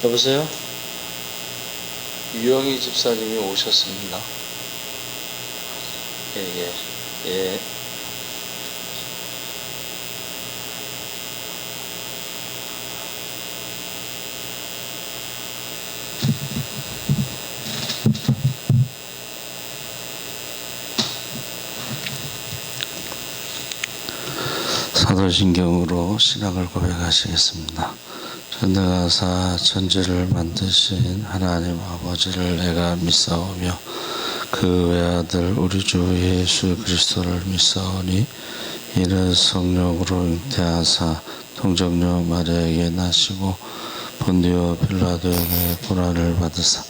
여보세요? 유영희 집사님이 오셨습니다. 예, 예, 예. 사도신경으로 신앙을 고백하시겠습니다. 전능하사 천지를 만드신 하나님 아버지를 내가 믿사오며 그 외아들 우리 주 예수 그리스도를 믿사오니 이는 성령으로 잉태하사 동정녀 마리아에게 나시고 본디오 빌라도에게 고난을 받으사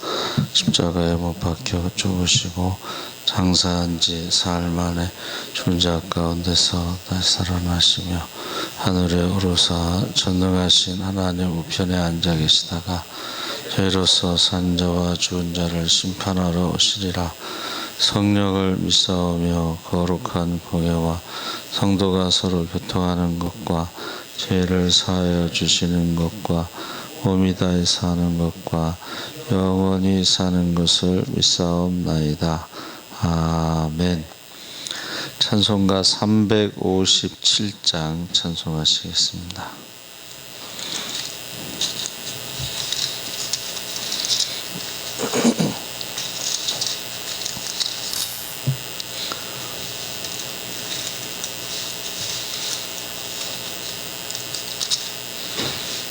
십자가에 못 박혀 죽으시고 장사한 지 사흘 만에 죽은 자 가운데서 다시 살아나시며 하늘에 오르사 전능하신 하나님 우편에 앉아 계시다가 죄로서 산 자와 죽은 자를 심판하러 오시리라. 성령을 믿사오며 거룩한 공예와 성도가 서로 교통하는 것과 죄를 사하여 주시는 것과 몸이 다해 사는 것과 영원히 사는 것을 믿사옵나이다. 아멘. 찬송가 357장 찬송하시겠습니다.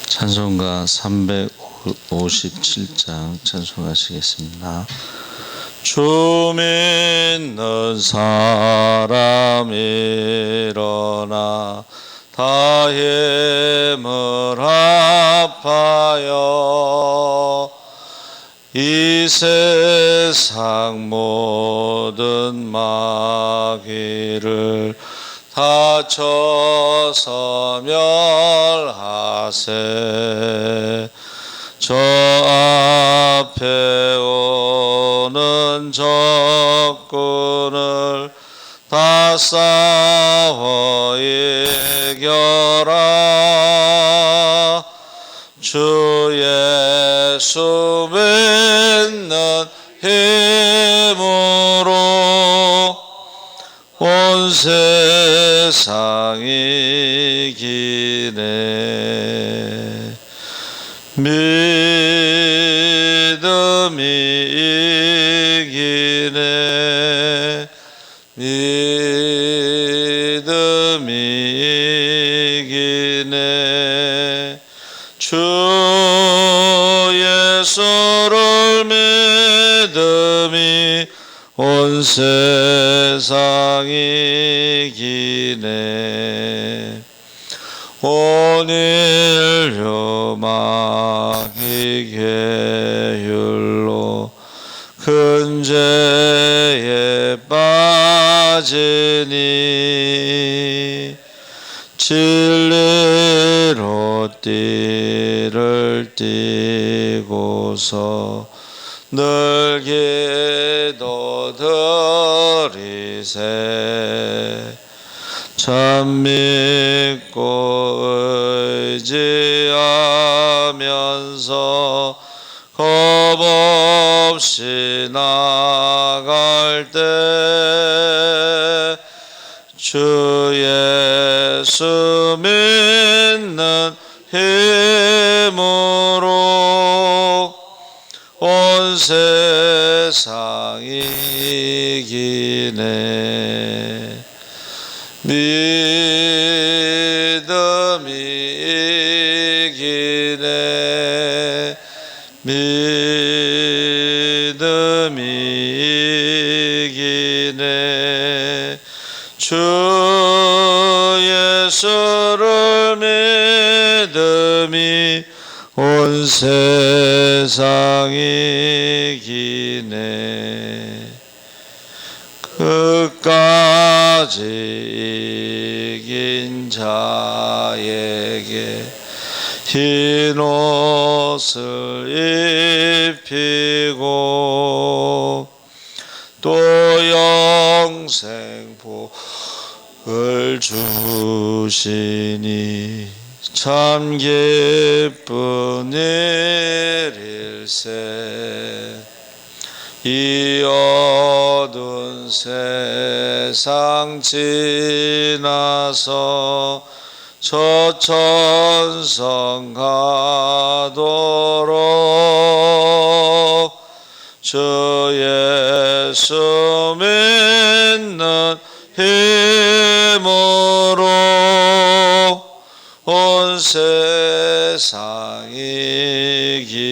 찬송가 357장 찬송하시겠습니다. 주 믿는 사람 일어나 다 힘을 합하여 이 세상 모든 마귀를 다쳐서 멸하세. 저 앞에 오는 적군을 다 싸워 이겨라. 주 예수 믿는 힘으로 온 세상 이기네. 믿음이 이기네. 믿음이 이기네. 주 예수를 믿음이 온 세상 이기네. 온 인류 마귀 계율로 큰 죄에 빠지니 진리로 띠를 띠고서 늘 기도드리세. 참 믿고 의지하면서 겁없이 나갈 때 주 예수 믿는 힘으로 온 세상 이기네. 믿음이 이기네. 믿음이 이기네. 주 예수를 믿음이 온 세상 이기네. 끝까지 이긴 자에게 흰 옷을 입히고 또 영생 복을 주시니 참 기쁜 일일세. 이 어두운 세상 지나서 저 천성 가도록 주 예수 믿는 힘으로 온 세상 이기네.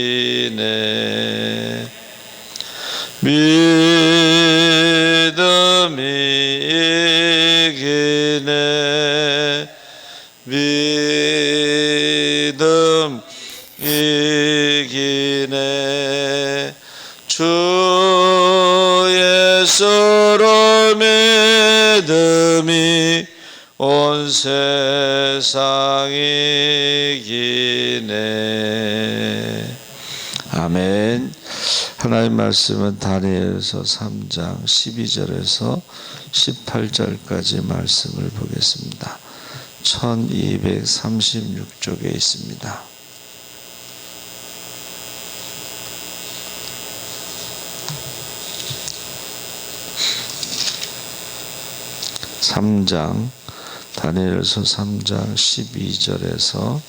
믿음이 이기네. 믿음 이기네. 주 예수를 믿음이 온 세상 이기네. 아멘. 하나님 말씀은 다니엘서 3장 12절에서 18절까지 말씀을 보겠습니다. 1236쪽에 있습니다. 다니엘서 3장 12절에서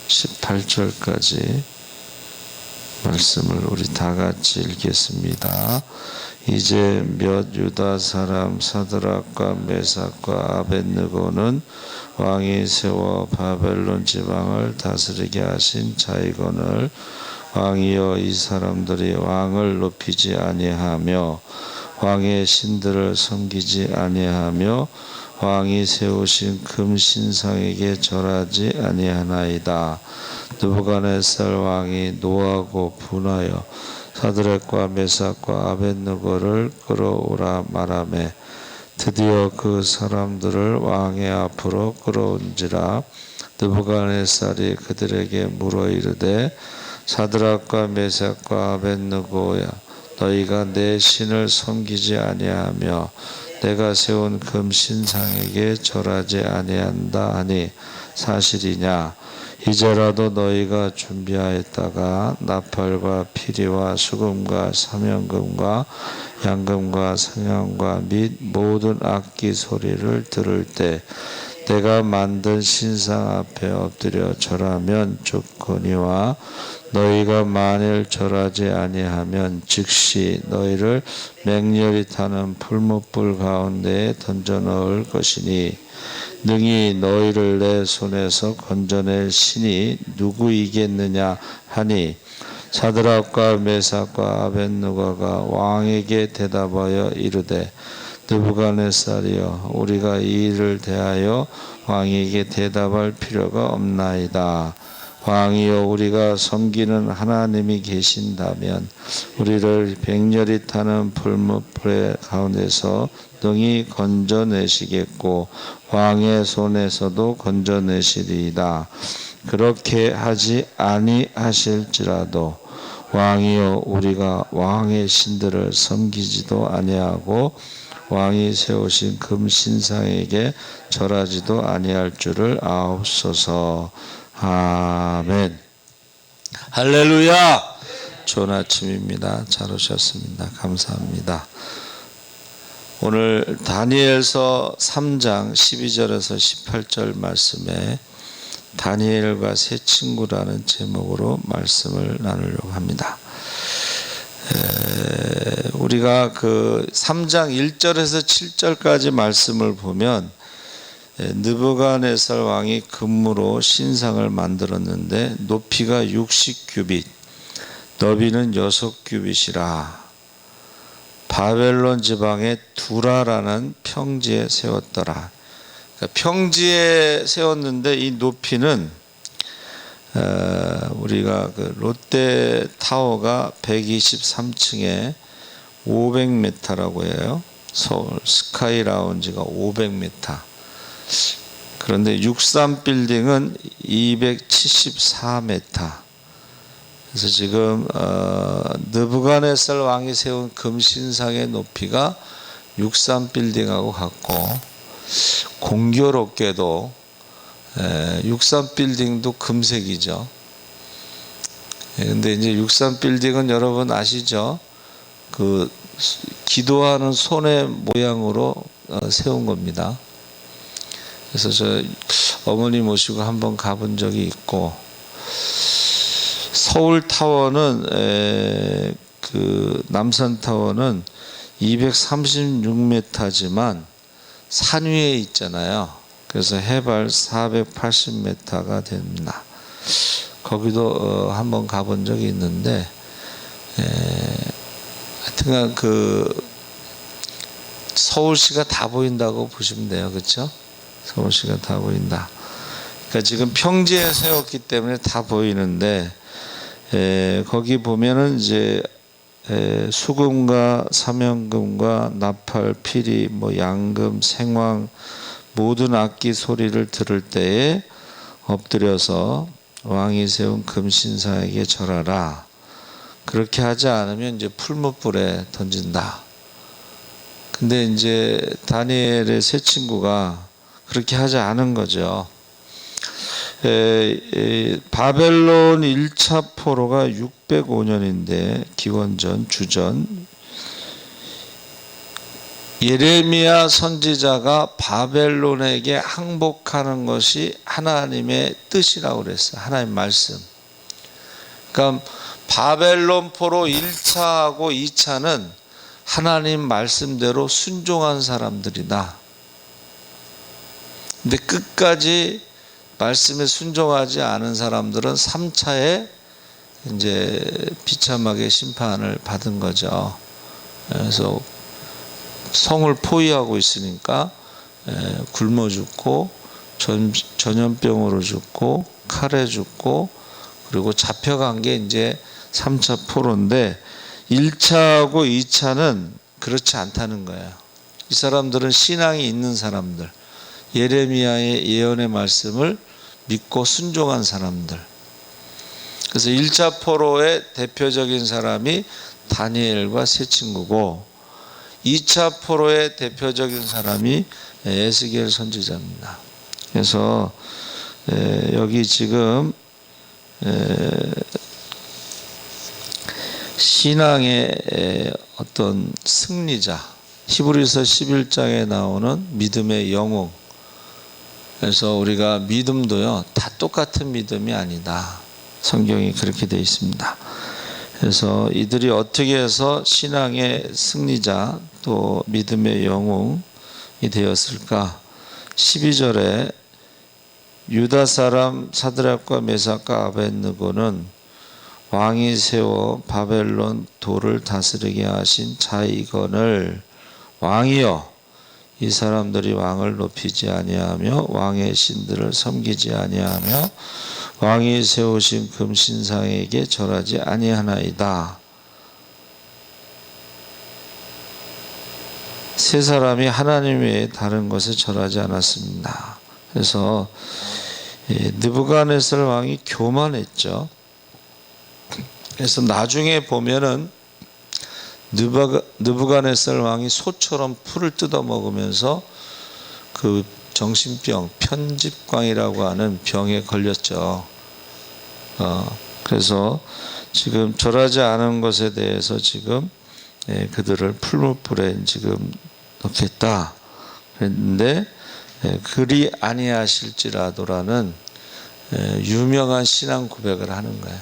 18절까지 말씀을 우리 다 같이 읽겠습니다. 이제 몇 유다 사람 사드락과 메삭과 아벳느고는 왕이 세워 바벨론 지방을 다스리게 하신 자이거늘 왕이여, 이 사람들이 왕을 높이지 아니하며 왕의 신들을 섬기지 아니하며 왕이 세우신 금 신상에게 절하지 아니하나이다. 느부갓네살 왕이 노하고 분하여 사드락과 메삭과 아벳느고를 끌어오라 말하매 드디어 그 사람들을 왕의 앞으로 끌어온지라. 느부갓네살이 그들에게 물어 이르되 사드락과 메삭과 아벳느고야, 너희가 내 신을 섬기지 아니하며 내가 세운 금 신상에게 절하지 아니한다 하니 사실이냐? 이제라도 너희가 준비하였다가 나팔과 피리와 수금과 사명금과 양금과 성향과 및 모든 악기 소리를 들을 때 내가 만든 신상 앞에 엎드려 절하면 좋거니와 너희가 만일 절하지 아니하면 즉시 너희를 맹렬히 타는 풀무불 가운데에 던져 넣을 것이니 능히 너희를 내 손에서 건져낼 신이 누구이겠느냐 하니 사드락과 메삭과 아벳느고가 왕에게 대답하여 이르되 느부갓네살이여, 우리가 이 일을 대하여 왕에게 대답할 필요가 없나이다. 왕이여, 우리가 섬기는 하나님이 계신다면 우리를 백렬히 타는 불무불의 가운데서 능히 건져내시겠고 왕의 손에서도 건져내시리이다. 그렇게 하지 아니하실지라도 왕이여, 우리가 왕의 신들을 섬기지도 아니하고 왕이 세우신 금 신상에게 절하지도 아니할 줄을 아옵소서. 아멘. 할렐루야. 좋은 아침입니다. 잘 오셨습니다. 감사합니다. 오늘 다니엘서 3장 12절에서 18절 말씀에 다니엘과 새 친구라는 제목으로 말씀을 나누려고 합니다. 우리가 그 3장 1절에서 7절까지 말씀을 보면 느부갓네살 왕이 금으로 신상을 만들었는데 높이가 60규빗, 너비는 6규빗이라 바벨론 지방의 두라라는 평지에 세웠더라. 그러니까 평지에 세웠는데 이 높이는 우리가 그 롯데타워가 123층에 500m라고 해요. 서울 스카이라운지가 500m. 그런데 63빌딩은 274m. 그래서 지금 느부갓네살 왕이 세운 금신상의 높이가 63빌딩하고 같고, 공교롭게도 63 빌딩도 금색이죠. 근데 이제 63 빌딩은 여러분 아시죠? 그 기도하는 손의 모양으로 세운 겁니다. 그래서 저 어머니 모시고 한번 가본 적이 있고, 서울 타워는 그 남산 타워는 236m지만 산 위에 있잖아요. 그래서 해발 480m가 됩니다. 거기도 한번 가본 적이 있는데, 하여튼간 그 서울시가 다 보인다고 보시면 돼요. 그렇죠? 서울시가 다 보인다. 그러니까 지금 평지에 세웠기 때문에 다 보이는데, 거기 보면은 이제 수금과 사명금과 나팔, 피리, 뭐 양금, 생황 모든 악기 소리를 들을 때에 엎드려서 왕이 세운 금신상에게 절하라. 그렇게 하지 않으면 이제 풀무불에 던진다. 근데 이제 다니엘의 세 친구가 그렇게 하지 않은 거죠. 바벨론 1차 포로가 605년인데 기원전 주전, 예레미야 선지자가 바벨론에게 항복하는 것이 하나님의 뜻이라고 그랬어요. 하나님 말씀. 그러니까 바벨론 포로 1차하고 2차는 하나님 말씀대로 순종한 사람들이다. 근데 끝까지 말씀에 순종하지 않은 사람들은 3차에 이제 비참하게 심판을 받은 거죠. 그래서 성을 포위하고 있으니까 굶어 죽고 전염병으로 죽고 칼에 죽고, 그리고 잡혀간 게 이제 3차 포로인데 1차하고 2차는 그렇지 않다는 거예요. 이 사람들은 신앙이 있는 사람들, 예레미야의 예언의 말씀을 믿고 순종한 사람들. 그래서 1차 포로의 대표적인 사람이 다니엘과 세 친구고, 2차 포로의 대표적인 사람이 에스겔 선지자입니다. 그래서 여기 지금 신앙의 어떤 승리자, 히브리서 11장에 나오는 믿음의 영웅. 그래서 우리가 믿음도요, 다 똑같은 믿음이 아니다. 성경이 그렇게 되어 있습니다. 그래서 이들이 어떻게 해서 신앙의 승리자 또 믿음의 영웅이 되었을까? 12절에 유다 사람 사드락과 메삭과 아벳느고는 왕이 세워 바벨론 도를 다스리게 하신 자이건을 왕이여, 이 사람들이 왕을 높이지 아니하며 왕의 신들을 섬기지 아니하며 왕이 세우신 금신상에게 절하지 아니하나이다. 세 사람이 하나님 외에 다른 것에 절하지 않았습니다. 그래서 느부갓네살 왕이 교만했죠. 그래서 나중에 보면은 느부갓네살 왕이 소처럼 풀을 뜯어 먹으면서 그 정신병, 편집광이라고 하는 병에 걸렸죠. 그래서 지금 절하지 않은 것에 대해서 지금 그들을 풀무불에 지금 넣겠다 그랬는데, 그리 아니하실지라도라는 유명한 신앙 고백을 하는 거예요.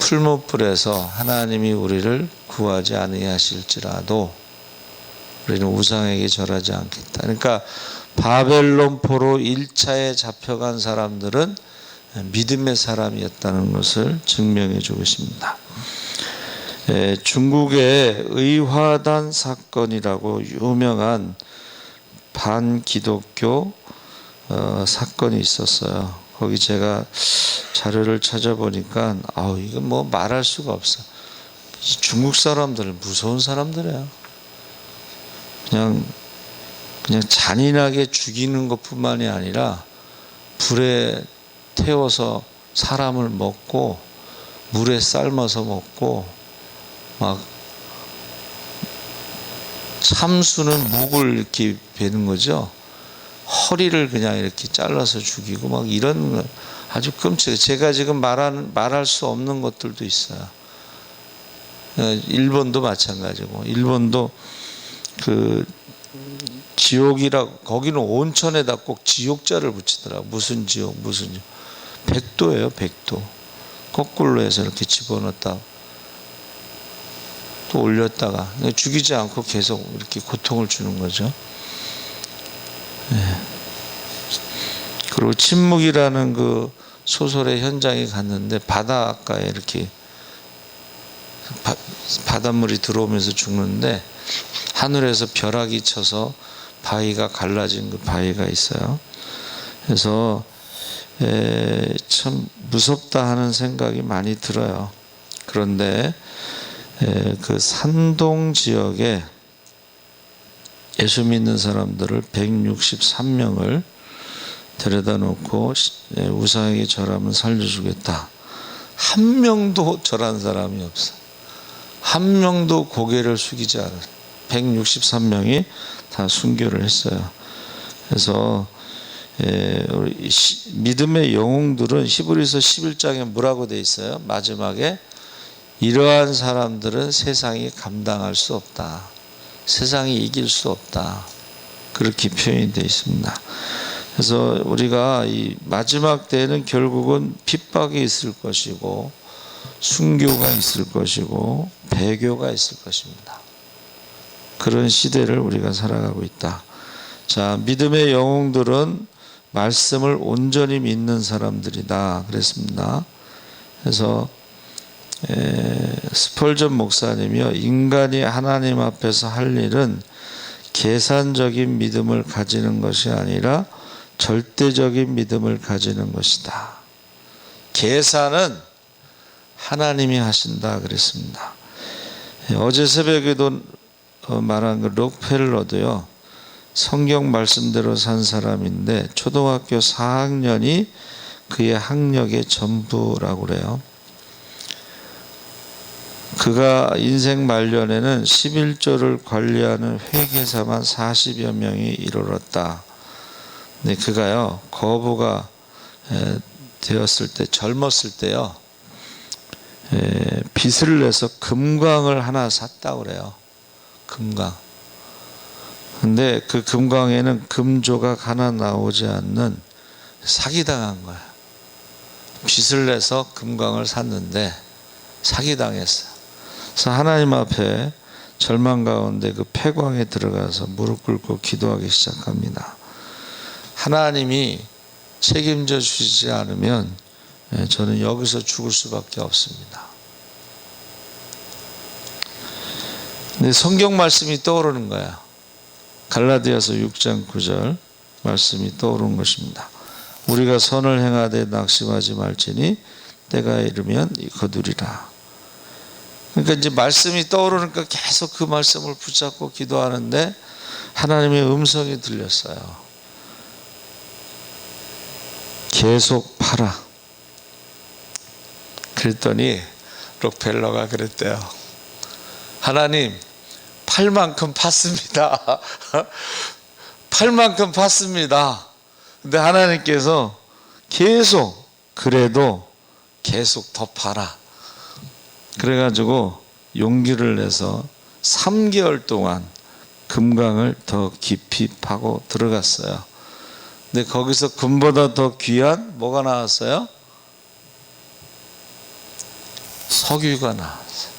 풀무불에서 하나님이 우리를 구하지 아니하실지라도 우리는 우상에게 절하지 않겠다. 그러니까 바벨론 포로 1차에 잡혀간 사람들은 믿음의 사람이었다는 것을 증명해 주고 있습니다. 중국의 의화단 사건이라고 유명한 반기독교 사건이 있었어요. 거기 제가 자료를 찾아보니까 이건 뭐 말할 수가 없어. 중국 사람들은 무서운 사람들이에요. 그냥 잔인하게 죽이는 것뿐만이 아니라 불에 태워서 사람을 먹고 물에 삶아서 먹고, 막 참수는 목을 이렇게 베는 거죠. 허리를 그냥 이렇게 잘라서 죽이고 막 이런 거 아주 끔찍해요. 제가 지금 말할 수 없는 것들도 있어요. 일본도 마찬가지고, 일본도 그 지옥이라고, 거기는 온천에다 꼭 지옥자를 붙이더라고. 무슨 지옥, 무슨 지옥. 백도예요, 백도. 거꾸로 해서 이렇게 집어넣었다 또 올렸다가 죽이지 않고 계속 이렇게 고통을 주는 거죠. 네. 그리고 침묵이라는 그 소설의 현장에 갔는데 바닷가에 이렇게 바닷물이 들어오면서 죽는데 하늘에서 벼락이 쳐서 바위가 갈라진 그 바위가 있어요. 그래서 참 무섭다 하는 생각이 많이 들어요. 그런데 그 산동 지역에 예수 믿는 사람들을 163명을 데려다 놓고 우상에게 절하면 살려주겠다. 한 명도 절한 사람이 없어. 한 명도 고개를 숙이지 않아요. 163명이 다 순교를 했어요. 그래서 믿음의 영웅들은 히브리서 11장에 뭐라고 돼 있어요? 마지막에 이러한 사람들은 세상이 감당할 수 없다. 세상이 이길 수 없다. 그렇게 표현이 되어 있습니다. 그래서 우리가 이 마지막 때에는 결국은 핍박이 있을 것이고 순교가 있을 것이고 배교가 있을 것입니다. 그런 시대를 우리가 살아가고 있다. 자, 믿음의 영웅들은 말씀을 온전히 믿는 사람들이다 그랬습니다. 그래서 스펄전 목사님이요, 인간이 하나님 앞에서 할 일은 계산적인 믿음을 가지는 것이 아니라 절대적인 믿음을 가지는 것이다. 계산은 하나님이 하신다 그랬습니다. 어제 새벽에도 말한 그 록펠러도요, 성경 말씀대로 산 사람인데 초등학교 4학년이 그의 학력의 전부라고 그래요. 그가 인생 말년에는 11조를 관리하는 회계사만 40여 명이 이르렀다. 근데 그가요, 거부가 되었을 때, 젊었을 때요, 빚을 내서 금광을 하나 샀다고 그래요. 금광. 근데 그 금광에는 금조각 하나 나오지 않는 사기당한 거야. 빚을 내서 금광을 샀는데 사기당했어. 그래서 하나님 앞에 절망 가운데 그 폐광에 들어가서 무릎 꿇고 기도하기 시작합니다. 하나님이 책임져 주시지 않으면 저는 여기서 죽을 수밖에 없습니다. 근데 성경 말씀이 떠오르는 거야. 갈라디아서 6장 9절 말씀이 떠오르는 것입니다. 우리가 선을 행하되 낙심하지 말지니 때가 이르면 거두리라. 그러니까 이제 말씀이 떠오르니까 계속 그 말씀을 붙잡고 기도하는데 하나님의 음성이 들렸어요. 계속 팔아. 그랬더니 록펠러가 그랬대요. 하나님, 팔 만큼 팠습니다. 팔 만큼 팠습니다. 근데 하나님께서 계속, 그래도 계속 더 팔아. 그래가지고 용기를 내서 3개월 동안 금강을 더 깊이 파고 들어갔어요. 근데 거기서 금보다 더 귀한 뭐가 나왔어요? 석유가 나왔어요.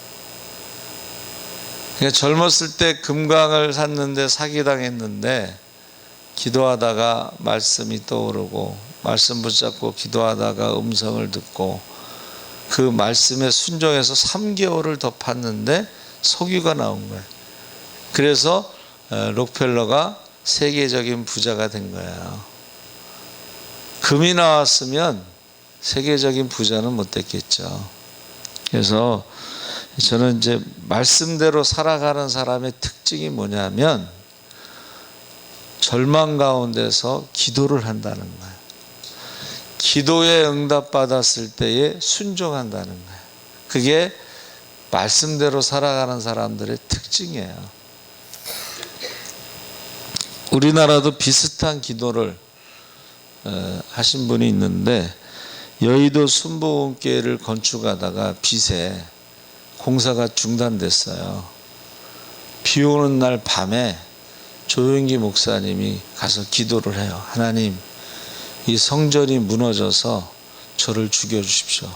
그러니까 젊었을 때 금강을 샀는데 사기당했는데 기도하다가 말씀이 떠오르고 말씀 붙잡고 기도하다가 음성을 듣고 그 말씀에 순종해서 3개월을 더 팠는데 석유가 나온 거예요. 그래서 록펠러가 세계적인 부자가 된 거예요. 금이 나왔으면 세계적인 부자는 못 됐겠죠. 그래서 저는 이제 말씀대로 살아가는 사람의 특징이 뭐냐면 절망 가운데서 기도를 한다는 거예요. 기도에 응답받았을 때에 순종한다는 거예요. 그게 말씀대로 살아가는 사람들의 특징이에요. 우리나라도 비슷한 기도를 하신 분이 있는데, 여의도 순복음교회를 건축하다가 빚에 공사가 중단됐어요. 비 오는 날 밤에 조용기 목사님이 가서 기도를 해요. 하나님, 이 성전이 무너져서 저를 죽여주십시오.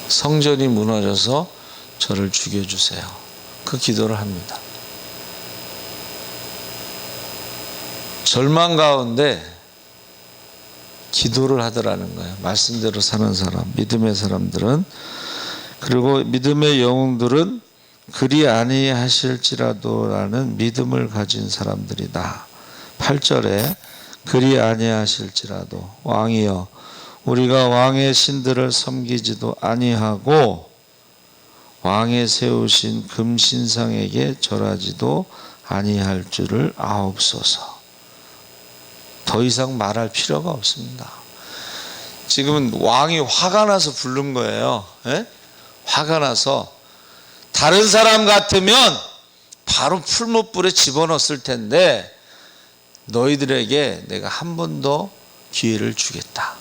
성전이 무너져서 저를 죽여주세요. 그 기도를 합니다. 절망 가운데 기도를 하더라는 거예요. 말씀대로 사는 사람, 믿음의 사람들은. 그리고 믿음의 영웅들은 그리 아니하실지라도라는 믿음을 가진 사람들이다. 8절에 그리 아니하실지라도, 왕이여 우리가 왕의 신들을 섬기지도 아니하고 왕의 세우신 금신상에게 절하지도 아니할 줄을 아옵소서. 더 이상 말할 필요가 없습니다. 지금은 왕이 화가 나서 부른 거예요. 예? 화가 나서. 다른 사람 같으면 바로 풀무불에 집어넣었을 텐데, 너희들에게 내가 한 번 더 기회를 주겠다.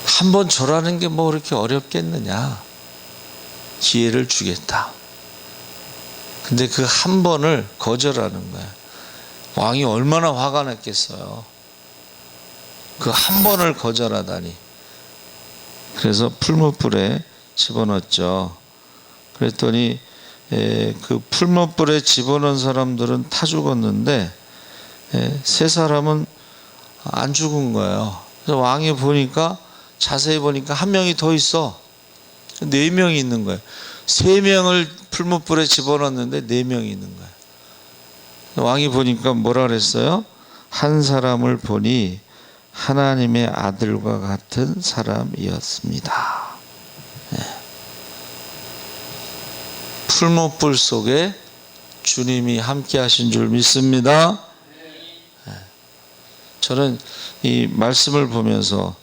한 번 절하는 게 뭐 그렇게 어렵겠느냐. 기회를 주겠다. 근데 그 한 번을 거절하는 거야. 왕이 얼마나 화가 났겠어요. 그 한 번을 거절하다니. 그래서 풀무불에 집어넣었죠. 그랬더니 그 풀무불에 집어넣은 사람들은 타 죽었는데, 세 사람은 안 죽은 거예요. 그래서 왕이 보니까, 자세히 보니까 한 명이 더 있어. 4명이 있는 거예요. 3명을 풀무불에 집어넣었는데 4명이 있는 거예요. 왕이 보니까 뭐라 그랬어요? 한 사람을 보니 하나님의 아들과 같은 사람이었습니다. 풀무불 속에 주님이 함께 하신 줄 믿습니다. 저는 이 말씀을 보면서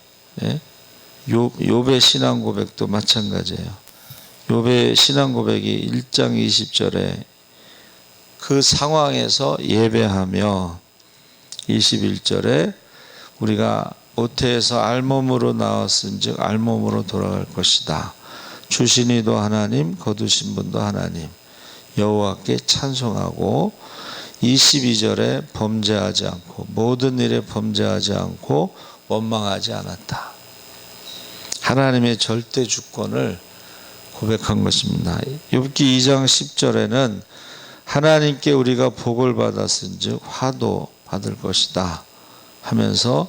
욥의 신앙 고백도 마찬가지예요. 욥의 신앙 고백이 1장 20절에 그 상황에서 예배하며, 21절에 우리가 모태에서 알몸으로 나왔은즉 알몸으로 돌아갈 것이다. 주신 이도 하나님, 거두신 분도 하나님, 여호와께 찬송하고, 22절에 범죄하지 않고 모든 일에 범죄하지 않고 원망하지 않았다. 하나님의 절대 주권을 고백한 것입니다. 욥기 2장 10절에는 하나님께 우리가 복을 받았은즉 화도 받을 것이다 하면서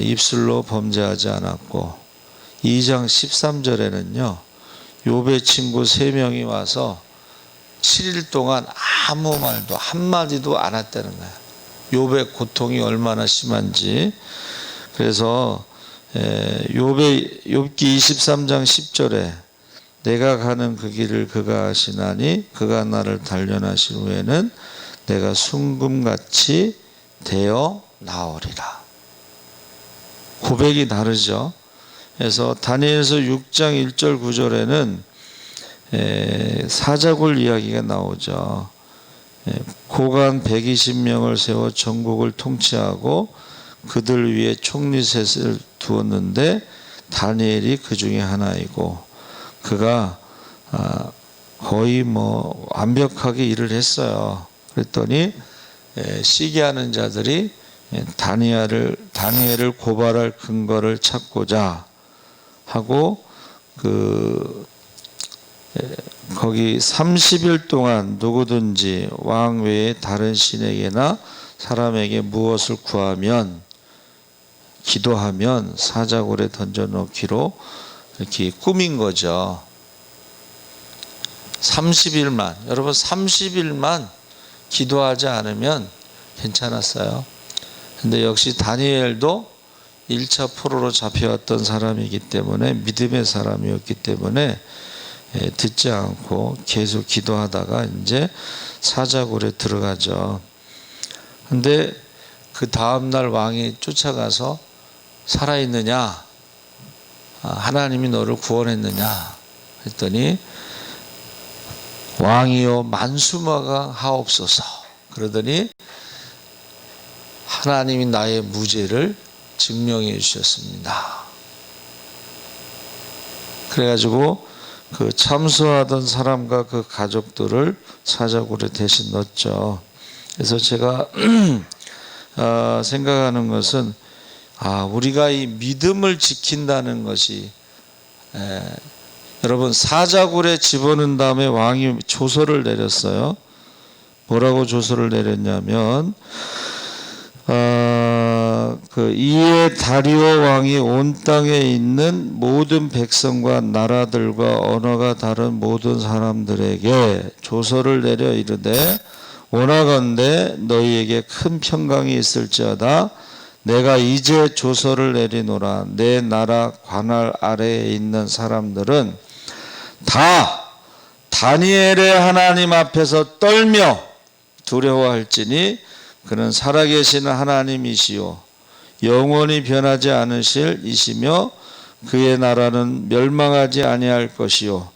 입술로 범죄하지 않았고, 2장 13절에는요 욥의 친구 3명이 와서 7일 동안 아무 말도 한마디도 안 했다는 거예요. 욥의 고통이 얼마나 심한지. 그래서 욥기 23장 10절에 내가 가는 그 길을 그가 아시나니 그가 나를 단련하신 후에는 내가 순금같이 되어 나오리라. 고백이 다르죠. 그래서 다니엘서 6장 1절 9절에는 사자굴 이야기가 나오죠. 고관 120명을 세워 전국을 통치하고 그들 위에 총리셋을 두었는데 다니엘이 그 중에 하나이고, 그가 거의 완벽하게 일을 했어요. 그랬더니 시기하는 자들이 다니엘을 고발할 근거를 찾고자 하고 거기 30일 동안 누구든지 왕 외에 다른 신에게나 사람에게 무엇을 구하면, 기도하면 사자굴에 던져놓기로 이렇게 꾸민 거죠. 30일만, 여러분 30일만 기도하지 않으면 괜찮았어요. 근데 역시 다니엘도 1차 포로로 잡혀왔던 사람이기 때문에, 믿음의 사람이었기 때문에 듣지 않고 계속 기도하다가 이제 사자굴에 들어가죠. 근데 그 다음날 왕이 쫓아가서 살아있느냐, 하나님이 너를 구원했느냐 했더니 왕이여 만수마강하옵소서. 그러더니 하나님이 나의 무죄를 증명해 주셨습니다. 그래가지고 그 참수하던 사람과 그 가족들을 사자굴에 대신 넣었죠. 그래서 제가 생각하는 것은 우리가 이 믿음을 지킨다는 것이 여러분 사자굴에 집어넣은 다음에 왕이 조서를 내렸어요. 뭐라고 조서를 내렸냐면 이에 다리오 왕이 온 땅에 있는 모든 백성과 나라들과 언어가 다른 모든 사람들에게 조서를 내려 이르되 원하건대 너희에게 큰 평강이 있을지어다. 내가 이제 조서를 내리노라. 내 나라 관할 아래에 있는 사람들은 다 다니엘의 하나님 앞에서 떨며 두려워할지니 그는 살아계시는 하나님이시요 영원히 변하지 않으실 이시며 그의 나라는 멸망하지 아니할 것이요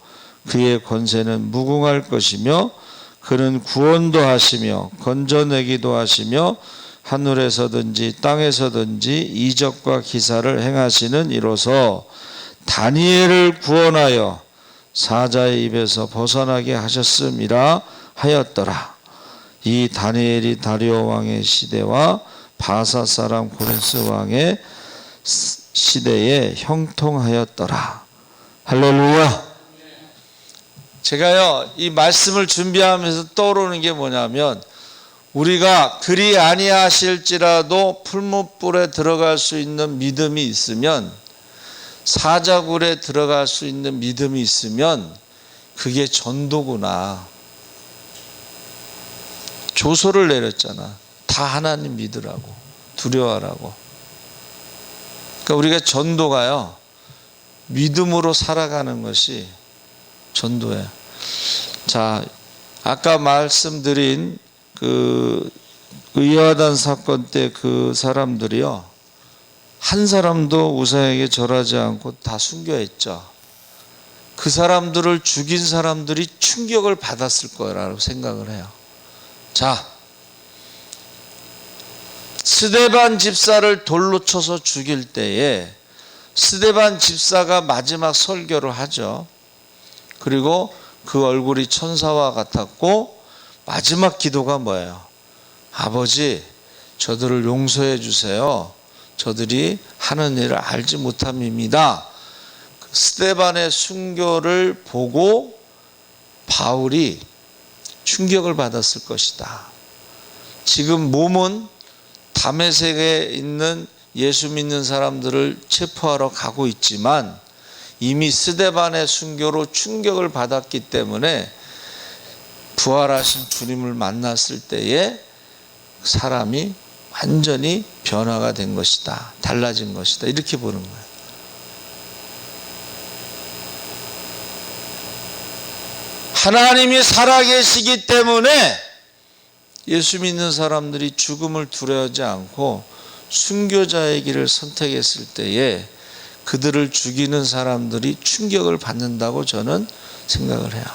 그의 권세는 무궁할 것이며 그는 구원도 하시며 건져내기도 하시며 하늘에서든지 땅에서든지 이적과 기사를 행하시는 이로서 다니엘을 구원하여 사자의 입에서 벗어나게 하셨음이라 하였더라. 이 다니엘이 다리오 왕의 시대와 바사 사람 고레스 왕의 시대에 형통하였더라. 할렐루야. 제가요 이 말씀을 준비하면서 떠오르는 게 뭐냐면 우리가 그리 아니하실지라도 풀무불에 들어갈 수 있는 믿음이 있으면 사자굴에 들어갈 수 있는 믿음이 있으면 그게 전도구나. 조서를 내렸잖아. 다 하나님 믿으라고 두려워하라고. 그러니까 우리가 전도가요 믿음으로 살아가는 것이 전도예요. 자, 아까 말씀드린 그 의아단 사건 때 그 사람들이요 한 사람도 우사에게 절하지 않고 다 순교했죠. 그 사람들을 죽인 사람들이 충격을 받았을 거라고 생각을 해요. 자, 스데반 집사를 돌로 쳐서 죽일 때에 스데반 집사가 마지막 설교를 하죠. 그리고 그 얼굴이 천사와 같았고 마지막 기도가 뭐예요? 아버지, 저들을 용서해 주세요. 저들이 하는 일을 알지 못함입니다. 스데반의 순교를 보고 바울이 충격을 받았을 것이다. 지금 몸은 다메섹에 있는 예수 믿는 사람들을 체포하러 가고 있지만 이미 스데반의 순교로 충격을 받았기 때문에 부활하신 주님을 만났을 때에 사람이 완전히 변화가 된 것이다. 달라진 것이다. 이렇게 보는 거예요. 하나님이 살아계시기 때문에 예수 믿는 사람들이 죽음을 두려워하지 않고 순교자의 길을 선택했을 때에 그들을 죽이는 사람들이 충격을 받는다고 저는 생각을 해요.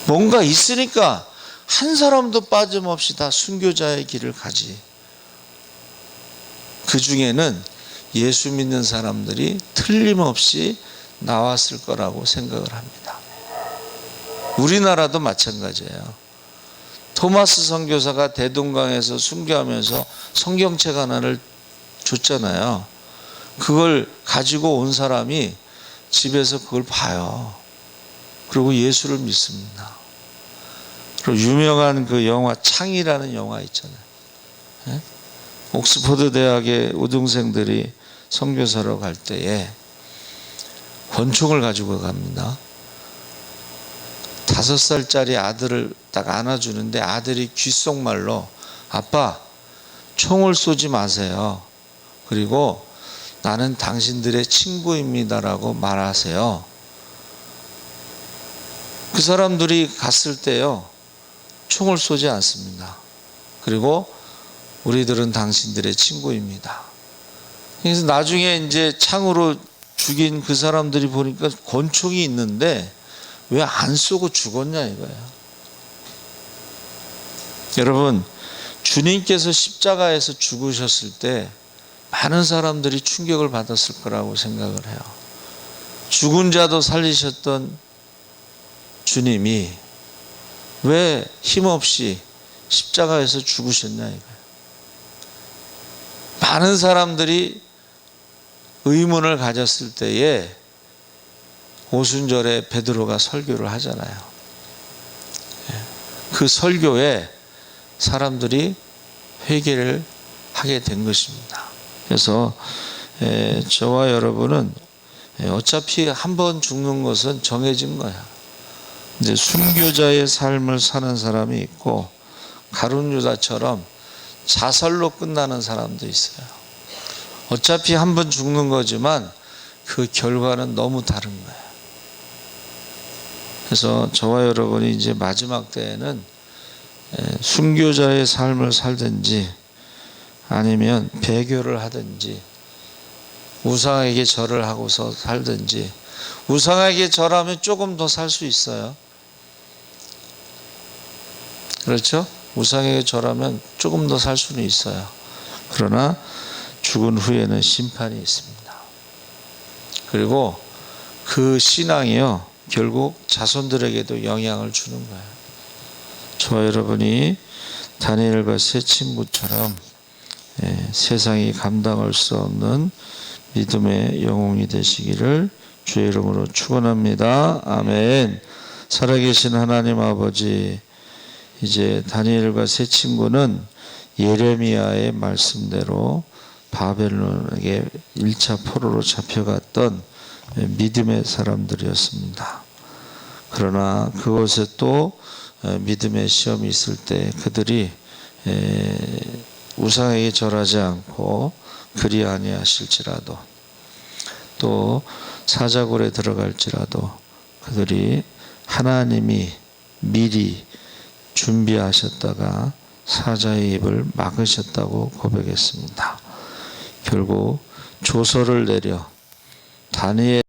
뭔가 있으니까 한 사람도 빠짐없이 다 순교자의 길을 가지. 그 중에는 예수 믿는 사람들이 틀림없이 나왔을 거라고 생각을 합니다. 우리나라도 마찬가지예요. 토마스 선교사가 대동강에서 순교하면서 성경책 하나를 줬잖아요. 그걸 가지고 온 사람이 집에서 그걸 봐요. 그리고 예수를 믿습니다. 그리고 유명한 그 영화 창이라는 영화 있잖아요. 예? 옥스퍼드 대학의 우등생들이 선교사로 갈 때에 권총을 가지고 갑니다. 5살짜리 아들을 딱 안아주는데 아들이 귓속말로 아빠 총을 쏘지 마세요. 그리고 나는 당신들의 친구입니다라고 말하세요. 그 사람들이 갔을 때요 총을 쏘지 않습니다. 그리고 우리들은 당신들의 친구입니다. 그래서 나중에 이제 창으로 죽인 그 사람들이 보니까 권총이 있는데 왜 안 쏘고 죽었냐 이거야. 여러분, 주님께서 십자가에서 죽으셨을 때 많은 사람들이 충격을 받았을 거라고 생각을 해요. 죽은 자도 살리셨던 주님이 왜 힘없이 십자가에서 죽으셨냐 이거예요. 많은 사람들이 의문을 가졌을 때에 오순절에 베드로가 설교를 하잖아요. 그 설교에 사람들이 회개를 하게 된 것입니다. 그래서 저와 여러분은 어차피 한 번 죽는 것은 정해진 거야. 이제 순교자의 삶을 사는 사람이 있고 가룟 유다처럼 자살로 끝나는 사람도 있어요. 어차피 한 번 죽는 거지만 그 결과는 너무 다른 거예요. 그래서 저와 여러분이 이제 마지막 때에는 순교자의 삶을 살든지 아니면 배교를 하든지 우상에게 절을 하고서 살든지, 우상에게 절하면 조금 더 살 수 있어요. 그렇죠? 우상에게 절하면 조금 더 살 수는 있어요. 그러나 죽은 후에는 심판이 있습니다. 그리고 그 신앙이요, 결국 자손들에게도 영향을 주는 거예요. 저와 여러분이 다니엘과 세 친구처럼 세상이 감당할 수 없는 믿음의 영웅이 되시기를 주의 이름으로 축원합니다. 아멘. 살아계신 하나님 아버지, 이제 다니엘과 세 친구는 예레미야의 말씀대로 바벨론에게 1차 포로로 잡혀갔던 믿음의 사람들이었습니다. 그러나 그곳에 또 믿음의 시험이 있을 때 그들이 우상에게 절하지 않고 그리 아니하실지라도, 또 사자굴에 들어갈지라도 그들이 하나님이 미리 준비하셨다가 사자의 입을 막으셨다고 고백했습니다. 결국 조서를 내려 다니엘